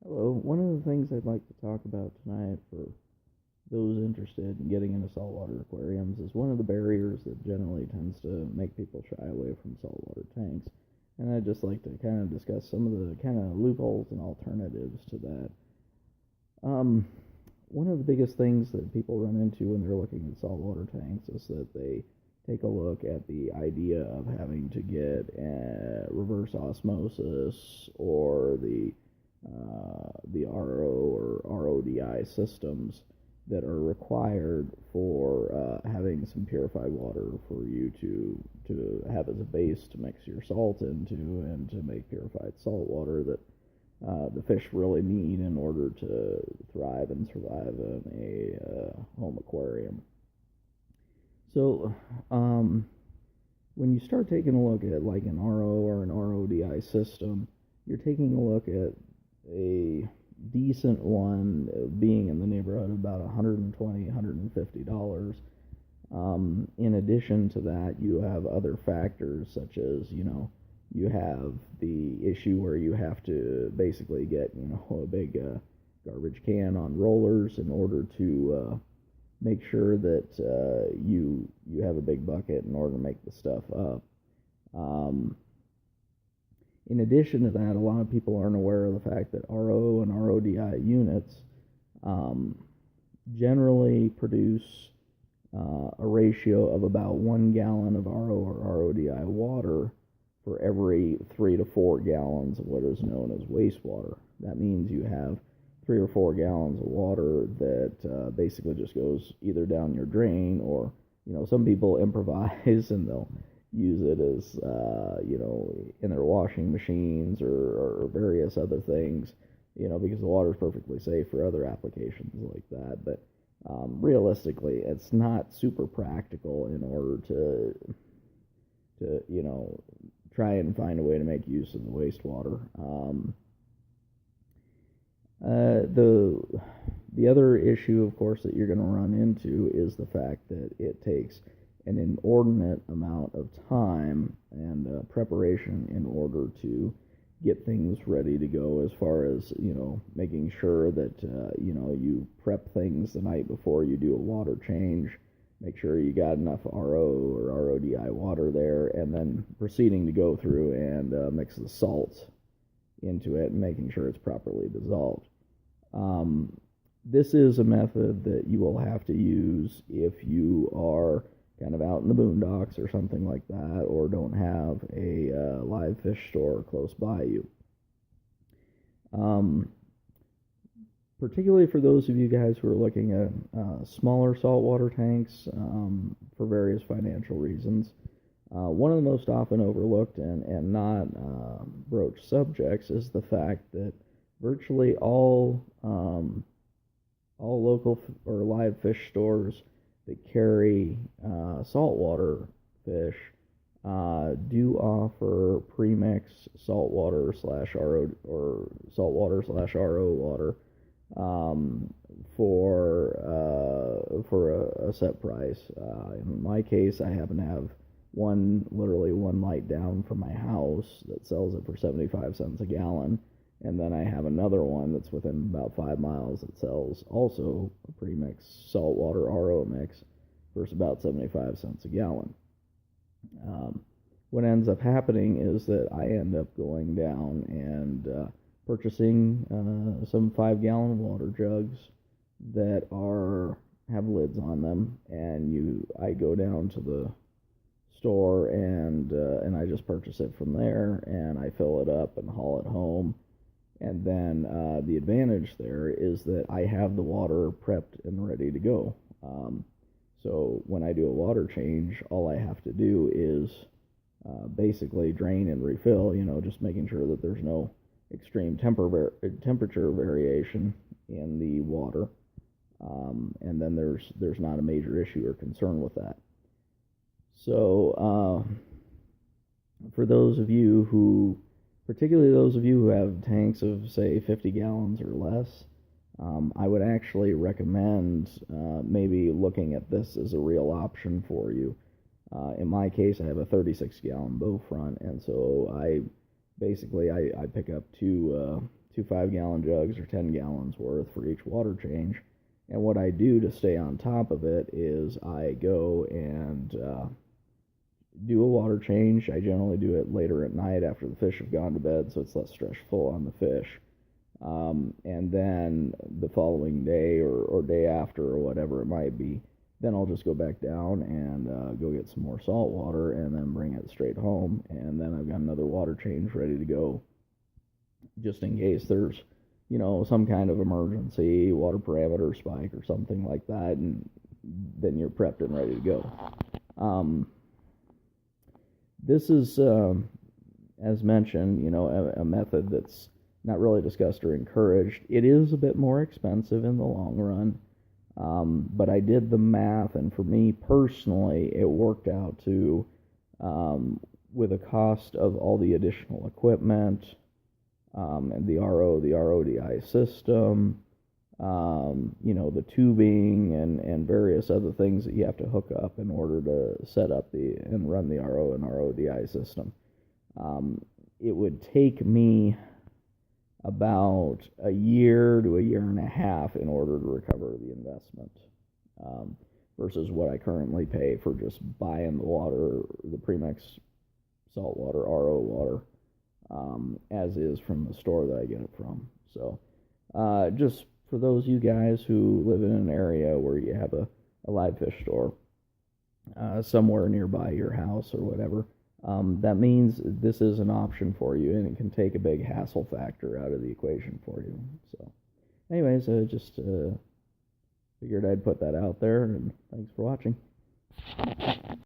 Hello. One of the things I'd like to talk about tonight for those interested in getting into saltwater aquariums is one of the barriers that generally tends to make people shy away from saltwater tanks. And I'd just like to kind of discuss some of the kind of loopholes and alternatives to that. Um, One of the biggest things that people run into when they're looking at saltwater tanks is that they take a look at the idea of having to get reverse osmosis or the RO or RODI systems that are required for having some purified water for you to have as a base to mix your salt into and to make purified salt water that the fish really need in order to thrive and survive in a home aquarium. So, when you start taking a look at like an RO or an RODI system, you're taking a look at a decent one being in the neighborhood of about $120, $150. In addition to that, you have other factors such as, you have the issue where you have to basically get, a big garbage can on rollers in order to make sure that you have a big bucket in order to make the stuff up. Um, in addition to that, a lot of people aren't aware of the fact that RO and RODI units um, generally produce a ratio of about 1 gallon of RO or RODI water for every 3 to 4 gallons of what is known as wastewater. That means you have 3 or 4 gallons of water that basically just goes either down your drain or, some people improvise and they'll use it as, in their washing machines or various other things, because the water is perfectly safe for other applications like that. But realistically, it's not super practical in order to try and find a way to make use of the wastewater. The other issue, of course, that you're going to run into is the fact that it takes an inordinate amount of time and preparation in order to get things ready to go, as far as making sure that you prep things the night before you do a water change, make sure you got enough RO or RODI water there, and then proceeding to go through and mix the salts into it and making sure it's properly dissolved. This is a method that you will have to use if you are kind of out in the boondocks or something like that, or don't have a live fish store close by you. Particularly for those of you guys who are looking at smaller saltwater tanks for various financial reasons. One of the most often overlooked and not broached subjects is the fact that virtually all local or live fish stores that carry saltwater fish do offer premix saltwater slash RO or saltwater slash RO water for a set price. In my case, I happen to have literally one light down from my house that sells it for 75 cents a gallon. And then I have another one that's within about 5 miles that sells also a premix saltwater RO mix for about 75 cents a gallon. What ends up happening is that I end up going down and purchasing some 5 gallon water jugs that have lids on them, and I go down to the store and I just purchase it from there, and I fill it up and haul it home. And then the advantage there is that I have the water prepped and ready to go. So when I do a water change, all I have to do is basically drain and refill, just making sure that there's no extreme temperature variation in the water. And then there's not a major issue or concern with that. So for those of you who, particularly those of you who have tanks of, say, 50 gallons or less, I would actually recommend maybe looking at this as a real option for you. In my case, I have a 36-gallon bow front, and so I pick up two 2 5-gallon jugs or 10 gallons worth for each water change. And what I do to stay on top of it is I go and do a water change. I generally do it later at night after the fish have gone to bed, so it's less stressful on the fish. And then the following day or day after or whatever it might be, then I'll just go back down and go get some more salt water and then bring it straight home. And then I've got another water change ready to go just in case there's, some kind of emergency, water parameter spike or something like that, and then you're prepped and ready to go. This is, as mentioned, a method that's not really discussed or encouraged. It is a bit more expensive in the long run, but I did the math, and for me personally, it worked out to, with a cost of all the additional equipment, and the RODI system, the tubing and various other things that you have to hook up in order to set up and run the RO and RODI system. It would take me about a year to a year and a half in order to recover the investment, versus what I currently pay for just buying the water, the premix saltwater, RO water, as is from the store that I get it from. So just for those of you guys who live in an area where you have a live fish store somewhere nearby your house or whatever, that means this is an option for you, and it can take a big hassle factor out of the equation for you. So anyways, I just figured I'd put that out there, and thanks for watching.